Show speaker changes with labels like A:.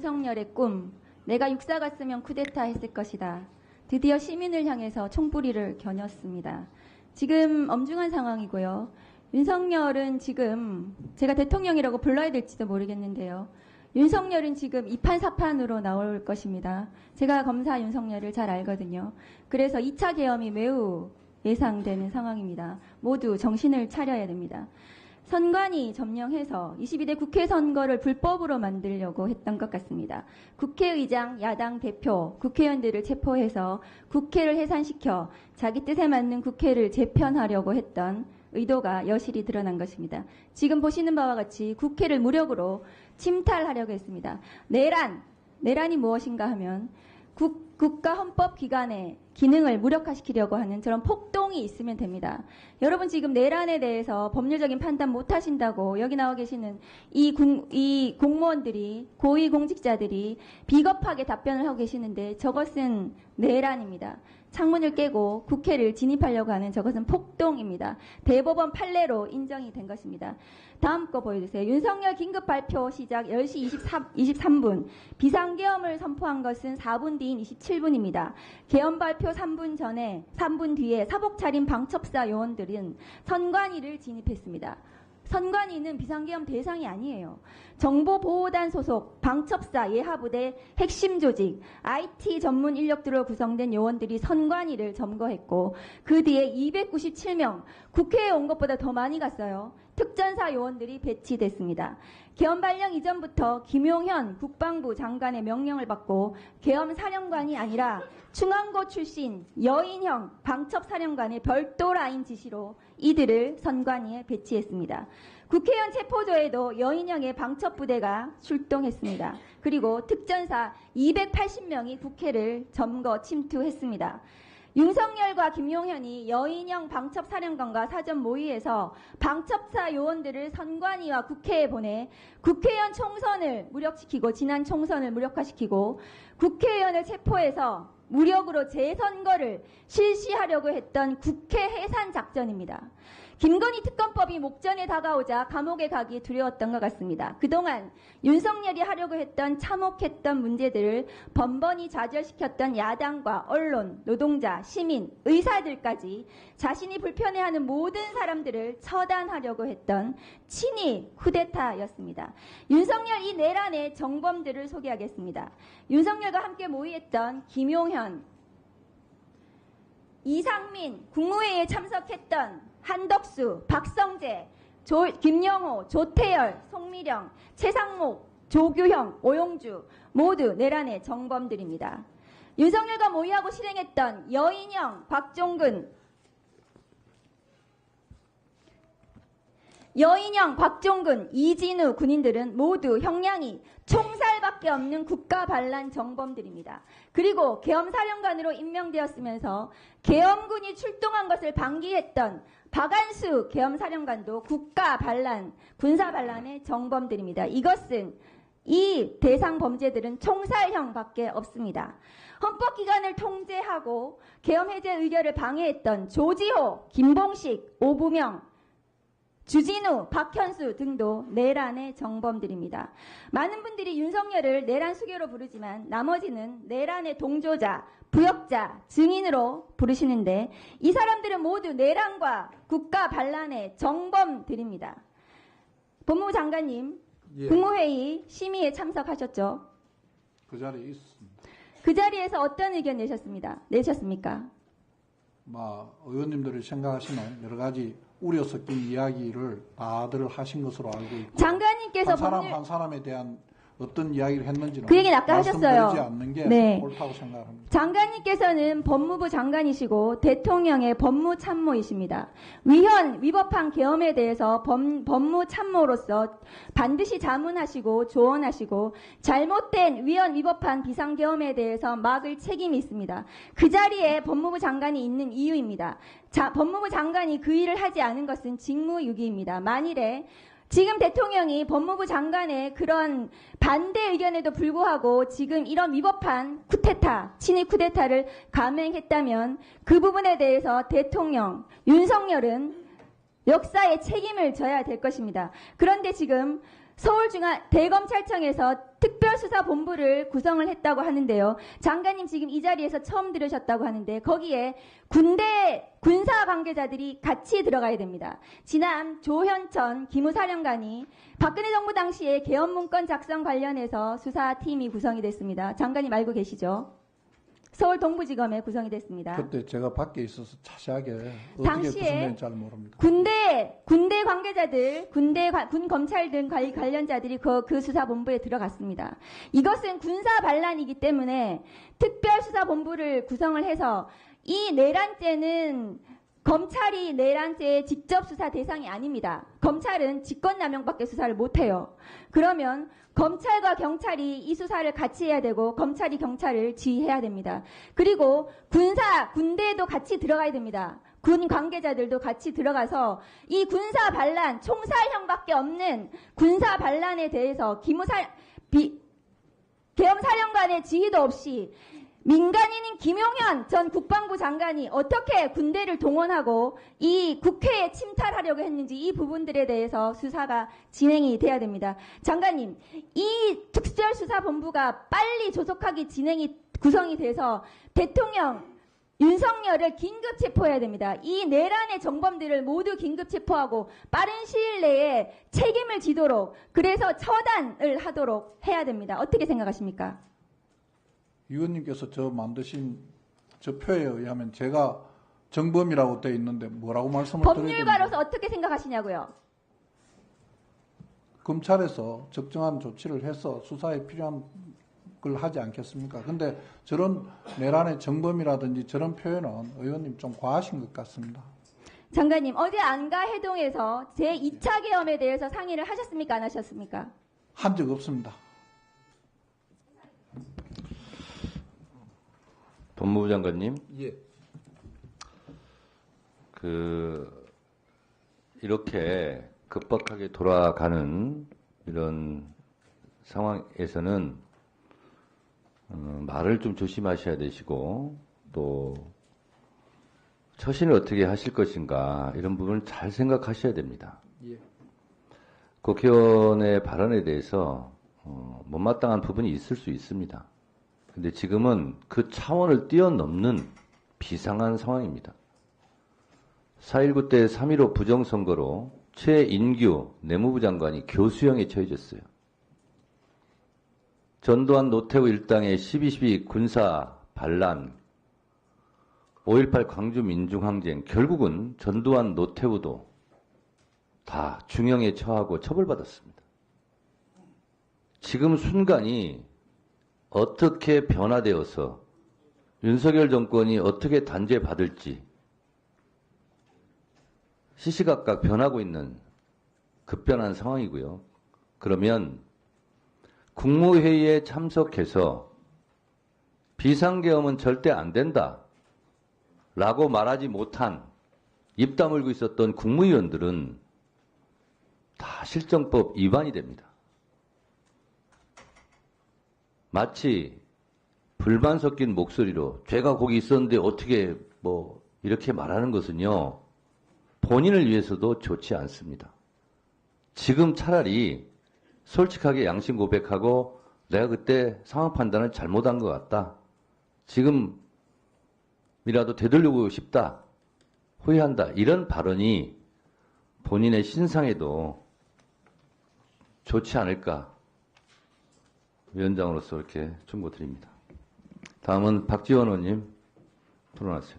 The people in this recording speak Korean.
A: 윤석열의 꿈, 내가 육사 갔으면 쿠데타 했을 것이다. 드디어 시민을 향해서 총뿌리를 겨눴습니다. 지금 엄중한 상황이고요. 윤석열은 지금 제가 대통령이라고 불러야 될지도 모르겠는데요. 윤석열은 지금 2판 4판으로 나올 것입니다. 제가 검사 윤석열을 잘 알거든요. 그래서 2차 계엄이 매우 예상되는 상황입니다. 모두 정신을 차려야 됩니다. 선관위 점령해서 22대 국회 선거를 불법으로 만들려고 했던 것 같습니다. 국회의장, 야당 대표, 국회의원들을 체포해서 국회를 해산시켜 자기 뜻에 맞는 국회를 재편하려고 했던 의도가 여실히 드러난 것입니다. 지금 보시는 바와 같이 국회를 무력으로 침탈하려고 했습니다. 내란이 무엇인가 하면 국가 헌법기관의 기능을 무력화시키려고 하는 저런 폭동이 있으면 됩니다. 여러분 지금 내란에 대해서 법률적인 판단 못하신다고 여기 나와 계시는 이 공무원들이, 고위공직자들이 비겁하게 답변을 하고 계시는데 저것은 내란입니다. 창문을 깨고 국회를 진입하려고 하는 저것은 폭동입니다. 대법원 판례로 인정이 된 것입니다. 다음 거 보여주세요. 윤석열 긴급 발표 시작 10시 23분. 비상계엄을 선포한 것은 4분 뒤인 27분입니다. 계엄 발표 3분 뒤에 사복 차린 방첩사 요원들은 선관위를 진입했습니다. 선관위는 비상계엄 대상이 아니에요. 정보보호단 소속 방첩사 예하부대 핵심 조직 IT 전문 인력들로 구성된 요원들이 선관위를 점거했고 그 뒤에 297명 국회에 온 것보다 더 많이 갔어요. 특전사 요원들이 배치됐습니다. 계엄 발령 이전부터 김용현 국방부 장관의 명령을 받고 계엄 사령관이 아니라 중앙고 출신 여인형 방첩사령관의 별도 라인 지시로 이들을 선관위에 배치했습니다. 국회의원 체포조에도 여인형의 방첩부대가 출동했습니다. 그리고 특전사 280명이 국회를 점거 침투했습니다. 윤석열과 김용현이 여인형 방첩사령관과 사전 모의해서 방첩사 요원들을 선관위와 국회에 보내 국회의원 총선을 무력시키고 지난 총선을 무력화시키고 국회의원을 체포해서 무력으로 재선거를 실시하려고 했던 국회 해산 작전입니다. 김건희 특검법이 목전에 다가오자 감옥에 가기 두려웠던 것 같습니다. 그동안 윤석열이 하려고 했던 참혹했던 문제들을 번번이 좌절시켰던 야당과 언론, 노동자, 시민, 의사들까지 자신이 불편해하는 모든 사람들을 처단하려고 했던 친위 쿠데타였습니다. 윤석열 이 내란의 정범들을 소개하겠습니다. 윤석열과 함께 모의했던 김용현, 이상민, 국무회의에 참석했던 한덕수, 박성재, 김영호, 조태열, 송미령, 최상목, 조규형, 오용주 모두 내란의 정범들입니다. 윤석열과 모의하고 실행했던 여인형, 곽종근, 이진우 군인들은 모두 형량이 총살밖에 없는 국가반란 정범들입니다. 그리고 계엄사령관으로 임명되었으면서 계엄군이 출동한 것을 방기했던 박안수 계엄사령관도 국가반란, 군사반란의 정범들입니다. 이 대상 범죄들은 총살형밖에 없습니다. 헌법기관을 통제하고 계엄해제 의결을 방해했던 조지호, 김봉식, 오부명, 주진우, 박현수 등도 내란의 정범들입니다. 많은 분들이 윤석열을 내란 수괴로 부르지만 나머지는 내란의 동조자, 부역자, 증인으로 부르시는데 이 사람들은 모두 내란과 국가 반란의 정범들입니다. 법무부 장관님, 예. 국무회의 심의에 참석하셨죠?
B: 그 자리에 있습니다.
A: 그 자리에서 어떤 의견 내셨습니까?
B: 의원님들이 생각하시는 여러 가지 우려 섞인 이야기를 다들 하신 것으로 알고 있고
A: 장관님께서
B: 한 사람에 대한 어떤 이야기를 했는지는
A: 그 얘기는 아까 하셨어요.
B: 말씀드리지 않는 게 옳다고 생각합니다.
A: 장관님께서는 법무부 장관이시고 대통령의 법무참모이십니다. 위법한 계엄에 대해서 법무참모로서 반드시 자문하시고 조언하시고 잘못된 위법한 비상계엄에 대해서 막을 책임이 있습니다. 그 자리에 법무부 장관이 있는 이유입니다. 법무부 장관이 그 일을 하지 않은 것은 직무유기입니다. 만일에 지금 대통령이 법무부 장관의 그런 반대 의견에도 불구하고 지금 이런 위법한 쿠데타, 친위 쿠데타를 감행했다면 그 부분에 대해서 대통령 윤석열은 역사의 책임을 져야 될 것입니다. 그런데 지금 대검찰청에서 특별수사본부를 구성을 했다고 하는데요. 장관님 지금 이 자리에서 처음 들으셨다고 하는데 거기에 군사 관계자들이 같이 들어가야 됩니다. 지난 조현천 기무사령관이 박근혜 정부 당시에 계엄문건 작성 관련해서 수사팀이 구성이 됐습니다. 장관님 알고 계시죠? 서울 동부지검에 구성이 됐습니다.
B: 그때 제가 밖에 있어서 자세하게 어떻게
A: 당시에
B: 구성된지 잘 모릅니다.
A: 군대 관계자들, 군 검찰 등 관련자들이 그 수사본부에 들어갔습니다. 이것은 군사 반란이기 때문에 특별수사본부를 구성을 해서 이 내란죄는 검찰이 내란죄의 직접 수사 대상이 아닙니다. 검찰은 직권남용밖에 수사를 못해요. 그러면 검찰과 경찰이 이 수사를 같이 해야 되고 검찰이 경찰을 지휘해야 됩니다. 그리고 군대도 같이 들어가야 됩니다. 군 관계자들도 같이 들어가서 이 군사 반란, 총살형밖에 없는 군사 반란에 대해서 계엄사령관의 지휘도 없이 민간인인 김용현 전 국방부 장관이 어떻게 군대를 동원하고 이 국회에 침탈하려고 했는지 이 부분들에 대해서 수사가 진행이 돼야 됩니다. 장관님, 이 특별수사본부가 빨리 조속하게 구성이 돼서 대통령 윤석열을 긴급 체포해야 됩니다. 이 내란의 정범들을 모두 긴급 체포하고 빠른 시일 내에 책임을 지도록 그래서 처단을 하도록 해야 됩니다. 어떻게 생각하십니까?
B: 의원님께서 저 만드신 저 표에 의하면 제가 정범이라고 되어 있는데 뭐라고 말씀을 드려야 됩니까?
A: 법률가로서 어떻게 생각하시냐고요?
B: 검찰에서 적정한 조치를 해서 수사에 필요한 걸 하지 않겠습니까? 근데 저런 내란의 정범이라든지 저런 표현은 의원님 좀 과하신 것 같습니다.
A: 장관님, 어제 안가 해동에서 제2차 계엄에 대해서 상의를 하셨습니까? 안 하셨습니까?
B: 한 적 없습니다.
C: 법무부 장관님,
B: 예.
C: 이렇게 급박하게 돌아가는 이런 상황에서는 말을 좀 조심하셔야 되시고 또 처신을 어떻게 하실 것인가 이런 부분을 잘 생각하셔야 됩니다.
B: 예.
C: 국회의원의 발언에 대해서 못마땅한 부분이 있을 수 있습니다. 근데 지금은 그 차원을 뛰어넘는 비상한 상황입니다. 4.19 때 3.15 부정선거로 최인규 내무부 장관이 교수형에 처해졌어요. 전두환 노태우 일당의 12.12 군사 반란, 5.18 광주 민중항쟁, 결국은 전두환 노태우도 다 중형에 처하고 처벌받았습니다. 지금 순간이 어떻게 변화되어서 윤석열 정권이 어떻게 단죄받을지 시시각각 변하고 있는 급변한 상황이고요. 그러면 국무회의에 참석해서 비상계엄은 절대 안 된다 라고 말하지 못한 입 다물고 있었던 국무위원들은 다 실정법 위반이 됩니다. 마치 불만 섞인 목소리로 죄가 거기 있었는데 어떻게 이렇게 말하는 것은요, 본인을 위해서도 좋지 않습니다. 지금 차라리 솔직하게 양심 고백하고 내가 그때 상황 판단을 잘못한 것 같다. 지금이라도 되돌리고 싶다. 후회한다. 이런 발언이 본인의 신상에도 좋지 않을까. 위원장으로서 이렇게 충고드립니다. 다음은 박지원 의원님 토론하세요.